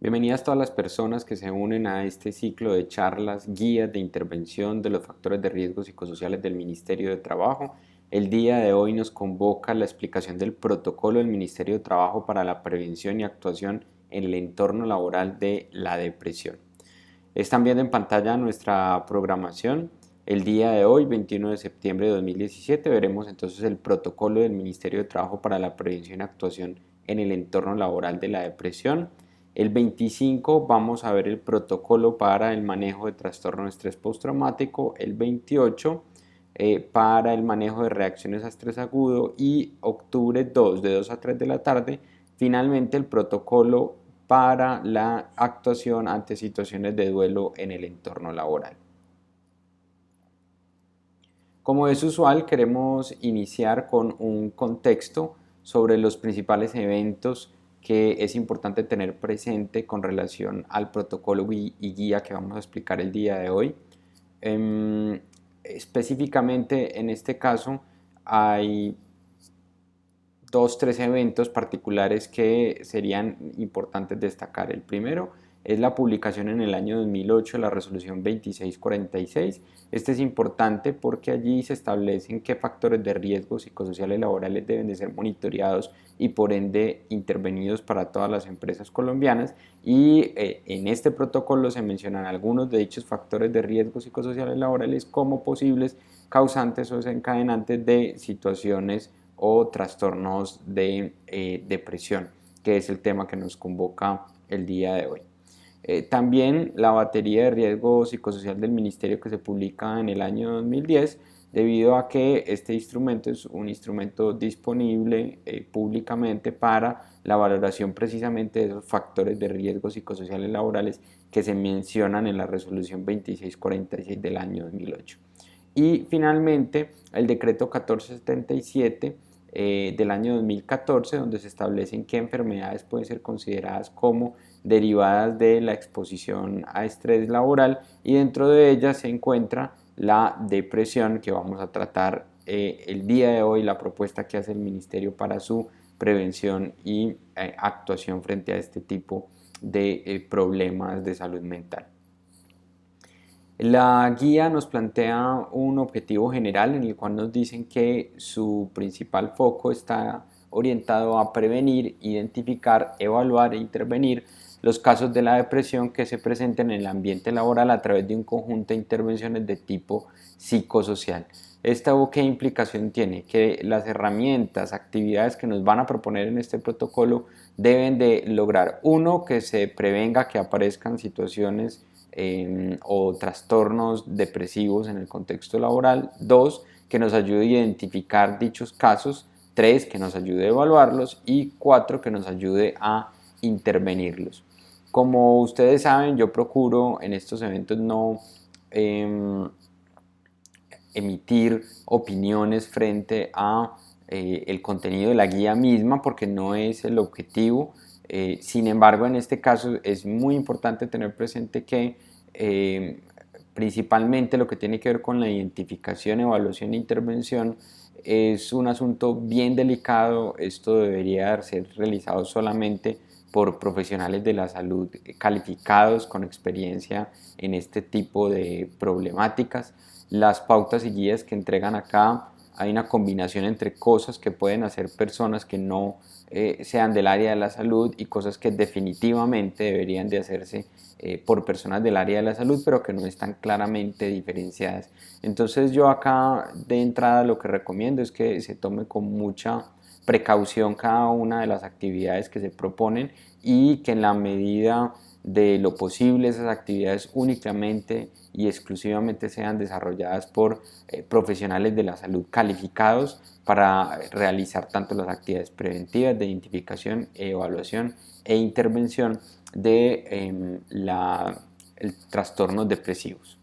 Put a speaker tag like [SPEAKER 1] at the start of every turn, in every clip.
[SPEAKER 1] Bienvenidas todas las personas que se unen a este ciclo de charlas, guías de intervención de los factores de riesgo psicosociales del Ministerio de Trabajo. El día de hoy nos convoca la explicación del protocolo del Ministerio de Trabajo para la prevención y actuación en el entorno laboral de la depresión. Están viendo en pantalla nuestra programación. El día de hoy, 21 de septiembre de 2017, veremos entonces el protocolo del Ministerio de Trabajo para la prevención y actuación en el entorno laboral de la depresión. El 25 vamos a ver el protocolo para el manejo de trastorno de estrés postraumático. El 28 para el manejo de reacciones a estrés agudo. Y octubre 2 de 2 a 3 de la tarde, finalmente el protocolo para la actuación ante situaciones de duelo en el entorno laboral. Como es usual, queremos iniciar con un contexto sobre los principales eventos que es importante tener presente con relación al protocolo y guía que vamos a explicar el día de hoy. Específicamente en este caso hay tres eventos particulares que serían importantes destacar. El primero es la publicación en el año 2008 de la resolución 2646. Este es importante porque allí se establecen qué factores de riesgo psicosociales y laborales deben de ser monitoreados y por ende intervenidos para todas las empresas colombianas, y en este protocolo se mencionan algunos de dichos factores de riesgo psicosociales y laborales como posibles causantes o desencadenantes de situaciones o trastornos de depresión, que es el tema que nos convoca el día de hoy. También la batería de riesgo psicosocial del Ministerio, que se publica en el año 2010, debido a que este instrumento es un instrumento disponible públicamente para la valoración precisamente de esos factores de riesgo psicosociales laborales que se mencionan en la resolución 2646 del año 2008. Y finalmente el decreto 1477 del año 2014, donde se establecen qué enfermedades pueden ser consideradas como derivadas de la exposición a estrés laboral, y dentro de ellas se encuentra la depresión, que vamos a tratar el día de hoy, la propuesta que hace el Ministerio para su prevención y actuación frente a este tipo de problemas de salud mental. La guía nos plantea un objetivo general en el cual nos dicen que su principal foco está orientado a prevenir, identificar, evaluar e intervenir los casos de la depresión que se presenten en el ambiente laboral a través de un conjunto de intervenciones de tipo psicosocial. ¿Esto qué implicación tiene? Que las herramientas, actividades que nos van a proponer en este protocolo deben de lograr, uno, que se prevenga que aparezcan situaciones o trastornos depresivos en el contexto laboral; dos, que nos ayude a identificar dichos casos; tres, que nos ayude a evaluarlos; y cuatro, que nos ayude a intervenirlos. Como ustedes saben, yo procuro en estos eventos no emitir opiniones frente a el contenido de la guía misma, porque no es el objetivo. Sin embargo, en este caso es muy importante tener presente que principalmente lo que tiene que ver con la identificación, evaluación e intervención es un asunto bien delicado. Esto debería ser realizado solamente por profesionales de la salud calificados con experiencia en este tipo de problemáticas. Las pautas y guías que entregan acá, hay una combinación entre cosas que pueden hacer personas que no sean del área de la salud y cosas que definitivamente deberían de hacerse por personas del área de la salud, pero que no están claramente diferenciadas. Entonces yo acá de entrada lo que recomiendo es que se tome con mucha precaución cada una de las actividades que se proponen, y que en la medida de lo posible esas actividades únicamente y exclusivamente sean desarrolladas por profesionales de la salud calificados para realizar tanto las actividades preventivas de identificación, evaluación e intervención de trastornos depresivos.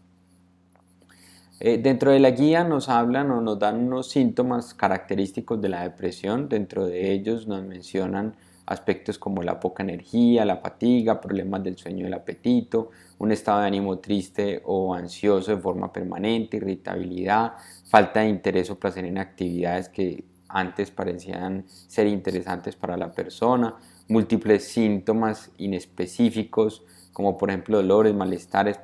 [SPEAKER 1] Dentro de la guía nos hablan o nos dan unos síntomas característicos de la depresión. Dentro de ellos nos mencionan aspectos como la poca energía, la fatiga, problemas del sueño y el apetito, un estado de ánimo triste o ansioso de forma permanente, irritabilidad, falta de interés o placer en actividades que antes parecían ser interesantes para la persona, múltiples síntomas inespecíficos, como por ejemplo dolores, malestares,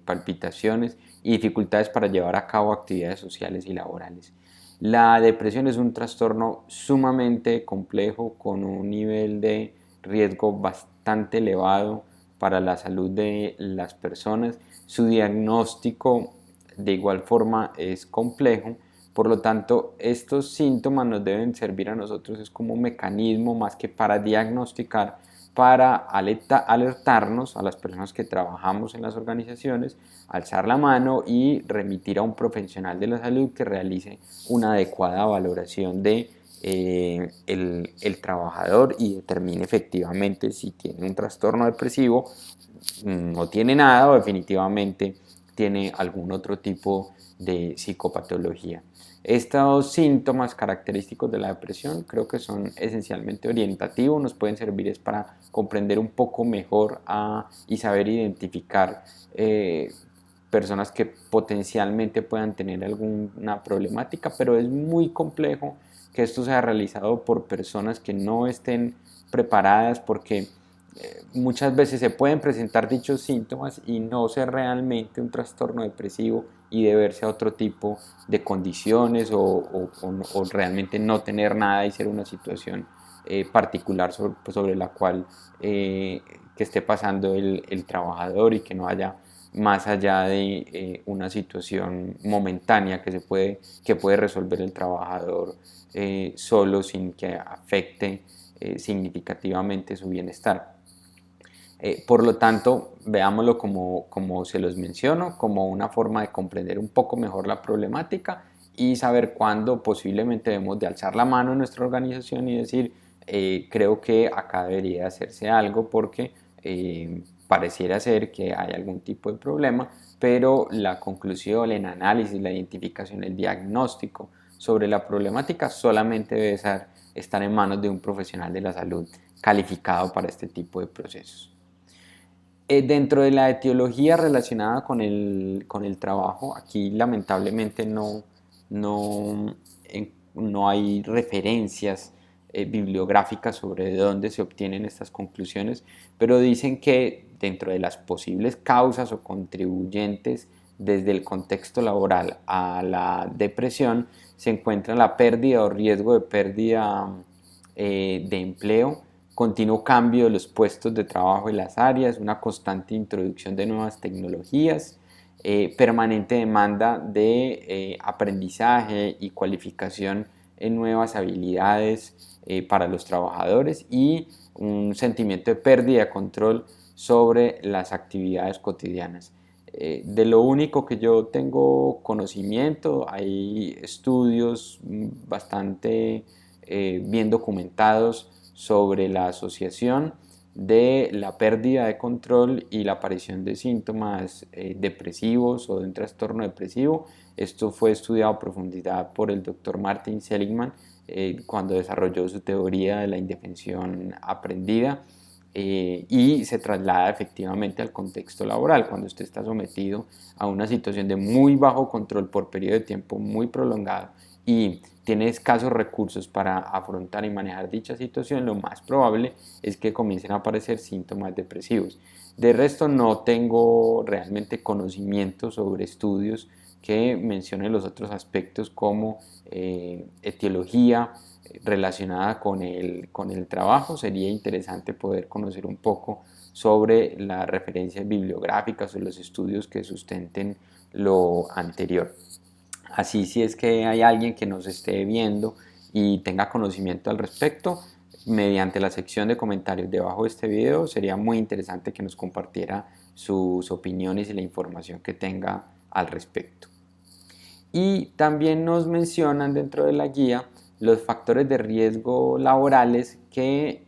[SPEAKER 1] palpitaciones y dificultades para llevar a cabo actividades sociales y laborales. La depresión es un trastorno sumamente complejo con un nivel de riesgo bastante elevado para la salud de las personas. Su diagnóstico de igual forma es complejo, por lo tanto estos síntomas nos deben servir a nosotros es como un mecanismo más que para diagnosticar, para alertarnos a las personas que trabajamos en las organizaciones, alzar la mano y remitir a un profesional de la salud que realice una adecuada valoración de el trabajador y determine efectivamente si tiene un trastorno depresivo, no tiene nada o definitivamente tiene algún otro tipo de psicopatología. Estos síntomas característicos de la depresión creo que son esencialmente orientativos, nos pueden servir para comprender un poco mejor y saber identificar personas que potencialmente puedan tener alguna problemática, pero es muy complejo que esto sea realizado por personas que no estén preparadas porque muchas veces se pueden presentar dichos síntomas y no ser realmente un trastorno depresivo y deberse a otro tipo de condiciones o realmente no tener nada y ser una situación particular sobre la cual que esté pasando el trabajador y que no haya más allá de una situación momentánea que puede resolver el trabajador solo sin que afecte significativamente su bienestar. Por lo tanto, veámoslo como se los menciono, como una forma de comprender un poco mejor la problemática y saber cuándo posiblemente debemos de alzar la mano en nuestra organización y decir, creo que acá debería hacerse algo porque pareciera ser que hay algún tipo de problema, pero la conclusión, el análisis, la identificación, el diagnóstico sobre la problemática solamente debe estar en manos de un profesional de la salud calificado para este tipo de procesos. Dentro de la etiología relacionada con el trabajo, aquí lamentablemente no, no hay referencias bibliográficas sobre de dónde se obtienen estas conclusiones, pero dicen que dentro de las posibles causas o contribuyentes desde el contexto laboral a la depresión se encuentra la pérdida o riesgo de pérdida de empleo, continuo cambio de los puestos de trabajo en las áreas, una constante introducción de nuevas tecnologías, permanente demanda de aprendizaje y cualificación en nuevas habilidades para los trabajadores y un sentimiento de pérdida de control sobre las actividades cotidianas. De lo único que yo tengo conocimiento, hay estudios bastante bien documentados sobre la asociación de la pérdida de control y la aparición de síntomas depresivos o de un trastorno depresivo. Esto fue estudiado a profundidad por el doctor Martin Seligman cuando desarrolló su teoría de la indefensión aprendida y se traslada efectivamente al contexto laboral. Cuando usted está sometido a una situación de muy bajo control por periodo de tiempo muy prolongado y tiene escasos recursos para afrontar y manejar dicha situación, lo más probable es que comiencen a aparecer síntomas depresivos. De resto, no tengo realmente conocimiento sobre estudios que mencionen los otros aspectos como etiología relacionada con el trabajo. Sería interesante poder conocer un poco sobre las referencias bibliográficas o los estudios que sustenten lo anterior. Así, si es que hay alguien que nos esté viendo y tenga conocimiento al respecto, mediante la sección de comentarios debajo de este video, sería muy interesante que nos compartiera sus opiniones y la información que tenga al respecto. Y también nos mencionan dentro de la guía los factores de riesgo laborales que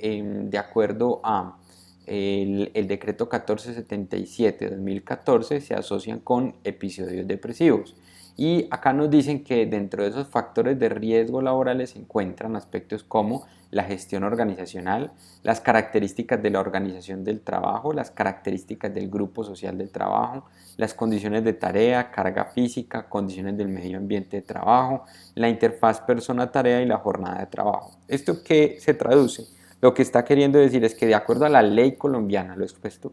[SPEAKER 1] de acuerdo a el decreto 1477 de 2014 se asocian con episodios depresivos. Y acá nos dicen que dentro de esos factores de riesgo laborales se encuentran aspectos como la gestión organizacional, las características de la organización del trabajo, las características del grupo social del trabajo, las condiciones de tarea, carga física, condiciones del medio ambiente de trabajo, la interfaz persona-tarea y la jornada de trabajo. ¿Esto qué se traduce? Lo que está queriendo decir es que de acuerdo a la ley colombiana, lo expuesto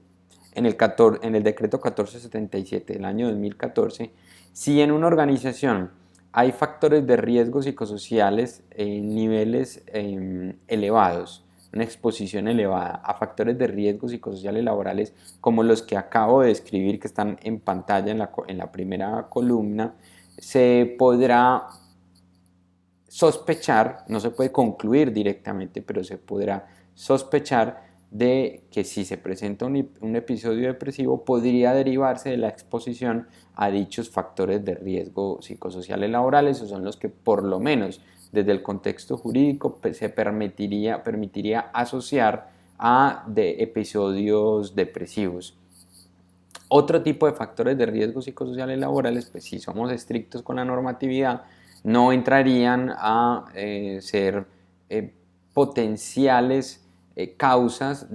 [SPEAKER 1] en el decreto 1477 del año 2014, si en una organización hay factores de riesgo psicosociales en niveles elevados, una exposición elevada a factores de riesgo psicosociales laborales como los que acabo de describir, que están en pantalla en la primera columna, se podrá sospechar, no se puede concluir directamente, pero se podrá sospechar de que si se presenta un episodio depresivo podría derivarse de la exposición a dichos factores de riesgo psicosociales laborales, o son los que por lo menos desde el contexto jurídico se permitiría asociar a episodios depresivos. Otro tipo de factores de riesgo psicosociales laborales, pues si somos estrictos con la normatividad, no entrarían a ser potenciales causas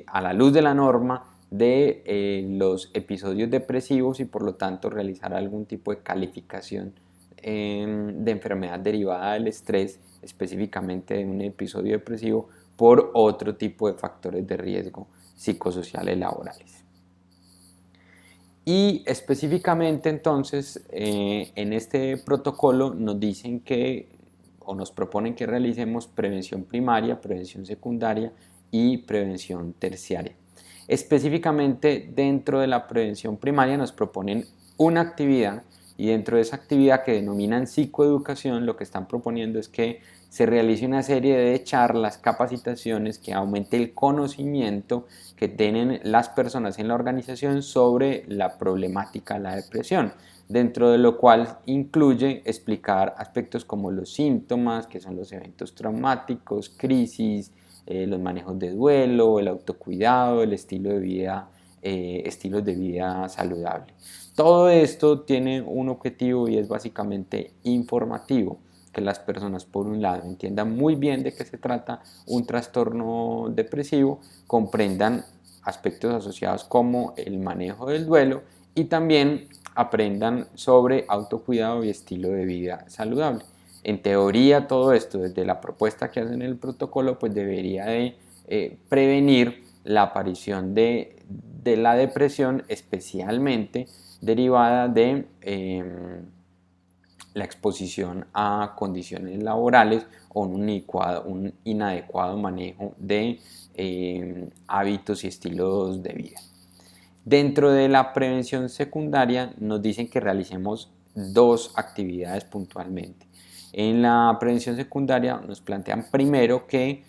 [SPEAKER 1] a la luz de la norma, de los episodios depresivos, y por lo tanto realizar algún tipo de calificación de enfermedad derivada del estrés, específicamente de un episodio depresivo, por otro tipo de factores de riesgo psicosociales laborales. Y específicamente entonces en este protocolo nos dicen que, o nos proponen que realicemos prevención primaria, prevención secundaria y prevención terciaria. Específicamente dentro de la prevención primaria nos proponen una actividad, y dentro de esa actividad que denominan psicoeducación, lo que están proponiendo es que se realice una serie de charlas, capacitaciones que aumente el conocimiento que tienen las personas en la organización sobre la problemática de la depresión, dentro de lo cual incluye explicar aspectos como los síntomas, que son los eventos traumáticos, crisis, los manejos de duelo, el autocuidado, el estilo de vida, estilos de vida saludable. Todo esto tiene un objetivo y es básicamente informativo, que las personas por un lado entiendan muy bien de qué se trata un trastorno depresivo, comprendan aspectos asociados como el manejo del duelo y también aprendan sobre autocuidado y estilo de vida saludable. En teoría todo esto, desde la propuesta que hacen en el protocolo, pues debería de prevenir la aparición de la depresión, especialmente derivada de la exposición a condiciones laborales o un inadecuado manejo de hábitos y estilos de vida. Dentro de la prevención secundaria nos dicen que realicemos dos actividades puntualmente. En la prevención secundaria nos plantean primero que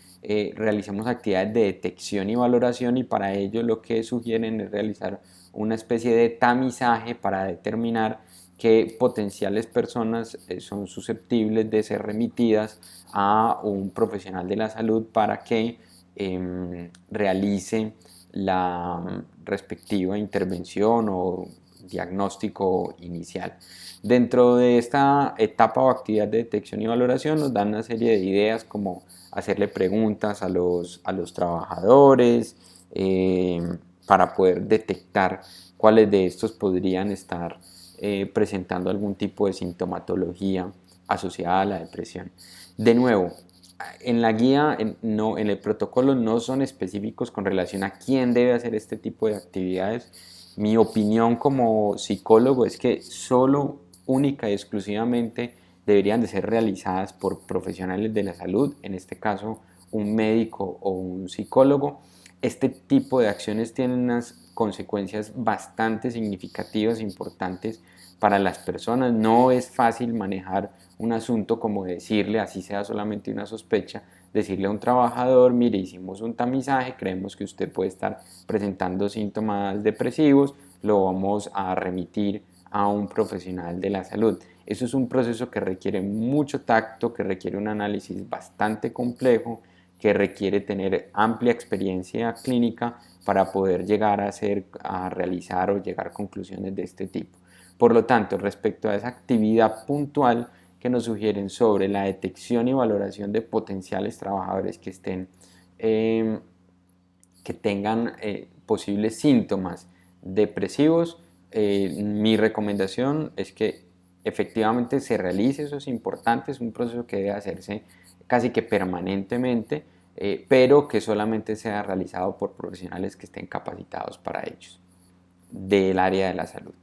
[SPEAKER 1] realicemos actividades de detección y valoración, y para ello lo que sugieren es realizar una especie de tamizaje para determinar qué potenciales personas son susceptibles de ser remitidas a un profesional de la salud para que realice la respectiva intervención o diagnóstico inicial. Dentro de esta etapa o actividad de detección y valoración nos dan una serie de ideas como hacerle preguntas a los trabajadores para poder detectar cuáles de estos podrían estar presentando algún tipo de sintomatología asociada a la depresión. De nuevo, en la guía, en el protocolo no son específicos con relación a quién debe hacer este tipo de actividades. Mi opinión como psicólogo es que solo, única y exclusivamente deberían de ser realizadas por profesionales de la salud, en este caso un médico o un psicólogo. Este tipo de acciones tienen unas consecuencias bastante significativas, importantes para las personas. No es fácil manejar un asunto como decirle, así sea solamente una sospecha, decirle a un trabajador: mire, hicimos un tamizaje, creemos que usted puede estar presentando síntomas depresivos, lo vamos a remitir a un profesional de la salud. Eso es un proceso que requiere mucho tacto, que requiere un análisis bastante complejo, que requiere tener amplia experiencia clínica para poder llegar a realizar o llegar a conclusiones de este tipo. Por lo tanto, respecto a esa actividad puntual que nos sugieren sobre la detección y valoración de potenciales trabajadores que tengan posibles síntomas depresivos, mi recomendación es que efectivamente se realice. Eso es importante, es un proceso que debe hacerse casi que permanentemente, pero que solamente sea realizado por profesionales que estén capacitados para ellos, del área de la salud.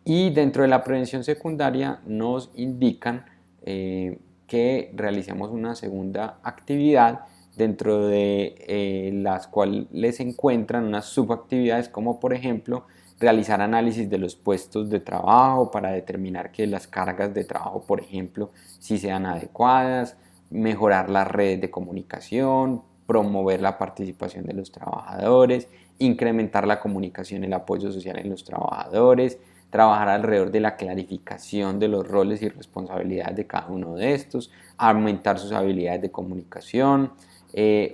[SPEAKER 1] Y dentro de la prevención secundaria nos indican que realicemos una segunda actividad dentro de las cuales se encuentran unas subactividades como por ejemplo realizar análisis de los puestos de trabajo para determinar que las cargas de trabajo, por ejemplo, si sean adecuadas, mejorar las redes de comunicación, promover la participación de los trabajadores, incrementar la comunicación y el apoyo social en los trabajadores, trabajar alrededor de la clarificación de los roles y responsabilidades de cada uno de estos, aumentar sus habilidades de comunicación,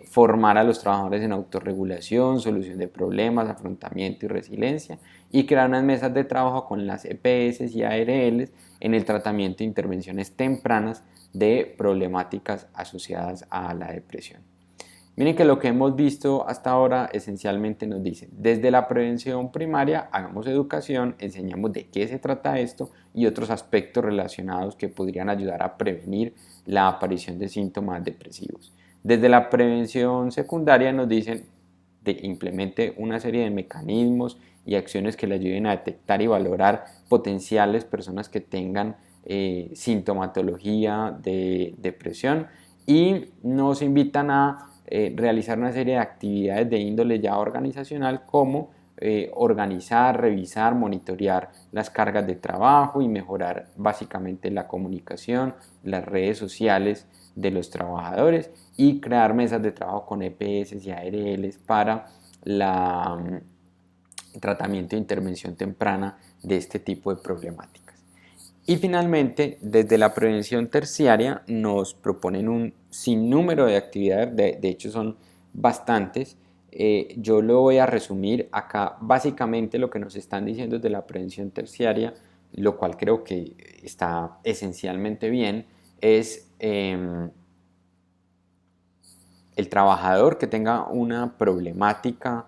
[SPEAKER 1] formar a los trabajadores en autorregulación, solución de problemas, afrontamiento y resiliencia, y crear unas mesas de trabajo con las EPS y ARLs en el tratamiento e intervenciones tempranas de problemáticas asociadas a la depresión. Miren que lo que hemos visto hasta ahora esencialmente nos dice, desde la prevención primaria hagamos educación, enseñamos de qué se trata esto y otros aspectos relacionados que podrían ayudar a prevenir la aparición de síntomas depresivos. Desde la prevención secundaria nos dicen de implemente una serie de mecanismos y acciones que le ayuden a detectar y valorar potenciales personas que tengan sintomatología de depresión y nos invitan a realizar una serie de actividades de índole ya organizacional como organizar, revisar, monitorear las cargas de trabajo y mejorar básicamente la comunicación, las redes sociales de los trabajadores y crear mesas de trabajo con EPS y ARLs para el tratamiento e intervención temprana de este tipo de problemáticas. Y finalmente, desde la prevención terciaria nos proponen un sinnúmero de actividades, de hecho son bastantes. Yo lo voy a resumir acá. Básicamente lo que nos están diciendo desde la prevención terciaria, lo cual creo que está esencialmente bien, es el trabajador que tenga una problemática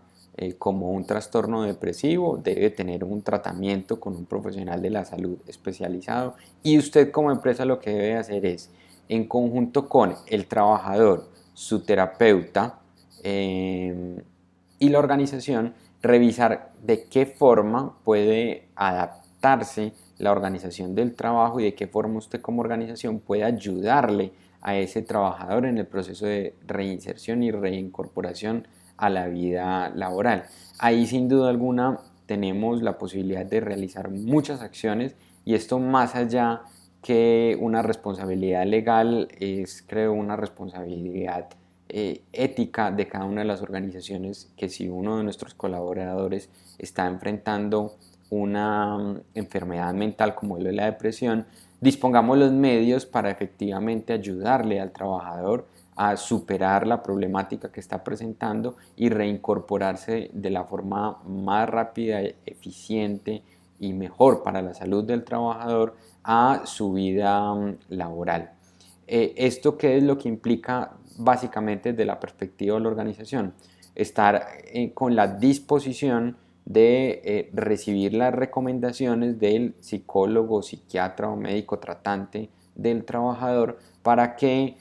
[SPEAKER 1] como un trastorno depresivo debe tener un tratamiento con un profesional de la salud especializado y usted como empresa lo que debe hacer es, en conjunto con el trabajador, su terapeuta y la organización, revisar de qué forma puede adaptarse la organización del trabajo y de qué forma usted como organización puede ayudarle a ese trabajador en el proceso de reinserción y reincorporación a la vida laboral. Ahí sin duda alguna tenemos la posibilidad de realizar muchas acciones y esto más allá que una responsabilidad legal es creo una responsabilidad ética de cada una de las organizaciones que si uno de nuestros colaboradores está enfrentando una enfermedad mental como lo es la depresión, dispongamos los medios para efectivamente ayudarle al trabajador a superar la problemática que está presentando y reincorporarse de la forma más rápida, eficiente y mejor para la salud del trabajador a su vida laboral. ¿Esto qué es lo que implica básicamente desde la perspectiva de la organización? Estar con la disposición de recibir las recomendaciones del psicólogo, psiquiatra o médico tratante del trabajador para que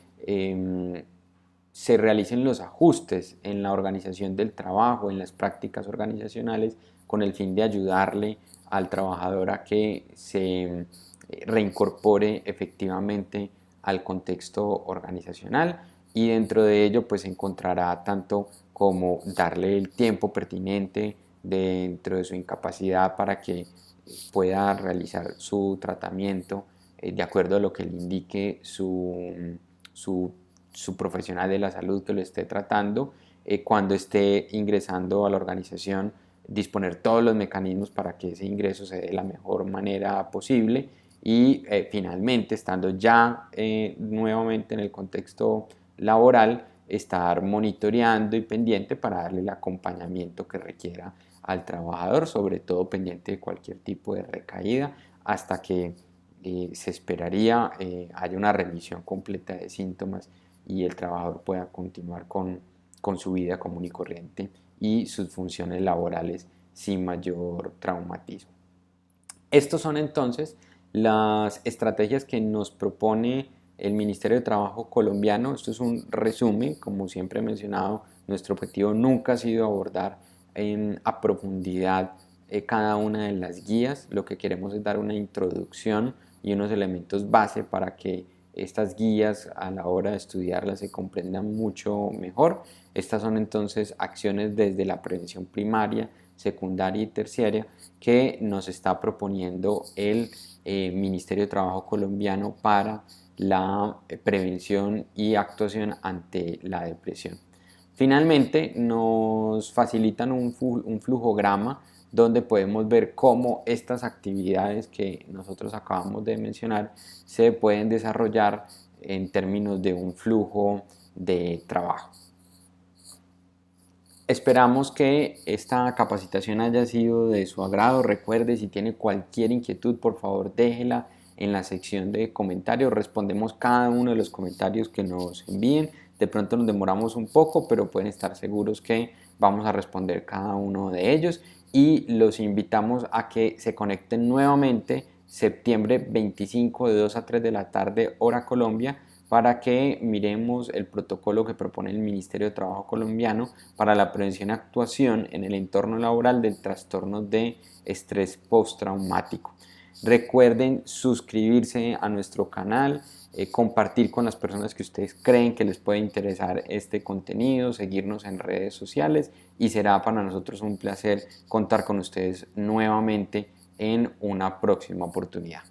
[SPEAKER 1] se realicen los ajustes en la organización del trabajo, en las prácticas organizacionales, con el fin de ayudarle al trabajador a que se reincorpore efectivamente al contexto organizacional y dentro de ello pues encontrará tanto como darle el tiempo pertinente dentro de su incapacidad para que pueda realizar su tratamiento de acuerdo a lo que le indique su profesional de la salud que lo esté tratando, cuando esté ingresando a la organización, disponer todos los mecanismos para que ese ingreso se dé de la mejor manera posible y finalmente, estando ya nuevamente en el contexto laboral, estar monitoreando y pendiente para darle el acompañamiento que requiera al trabajador, sobre todo pendiente de cualquier tipo de recaída, hasta que se esperaría haya una remisión completa de síntomas y el trabajador pueda continuar con su vida común y corriente y sus funciones laborales sin mayor traumatismo. Estos son entonces las estrategias que nos propone el Ministerio de Trabajo colombiano. Esto es un resumen, como siempre he mencionado, nuestro objetivo nunca ha sido abordar a profundidad cada una de las guías. Lo que queremos es dar una introducción y unos elementos base para que estas guías a la hora de estudiarlas se comprendan mucho mejor. Estas son entonces acciones desde la prevención primaria, secundaria y terciaria que nos está proponiendo el Ministerio de Trabajo colombiano para la prevención y actuación ante la depresión. Finalmente, nos facilitan un flujograma donde podemos ver cómo estas actividades que nosotros acabamos de mencionar se pueden desarrollar en términos de un flujo de trabajo. Esperamos que esta capacitación haya sido de su agrado. Recuerde, si tiene cualquier inquietud, por favor déjela en la sección de comentarios. Respondemos cada uno de los comentarios que nos envíen. De pronto nos demoramos un poco, pero pueden estar seguros que vamos a responder cada uno de ellos. Y los invitamos a que se conecten nuevamente septiembre 25 de 2 a 3 de la tarde, hora Colombia, para que miremos el protocolo que propone el Ministerio de Trabajo colombiano para la prevención y actuación en el entorno laboral del trastorno de estrés postraumático. Recuerden suscribirse a nuestro canal, compartir con las personas que ustedes creen que les puede interesar este contenido, seguirnos en redes sociales y será para nosotros un placer contar con ustedes nuevamente en una próxima oportunidad.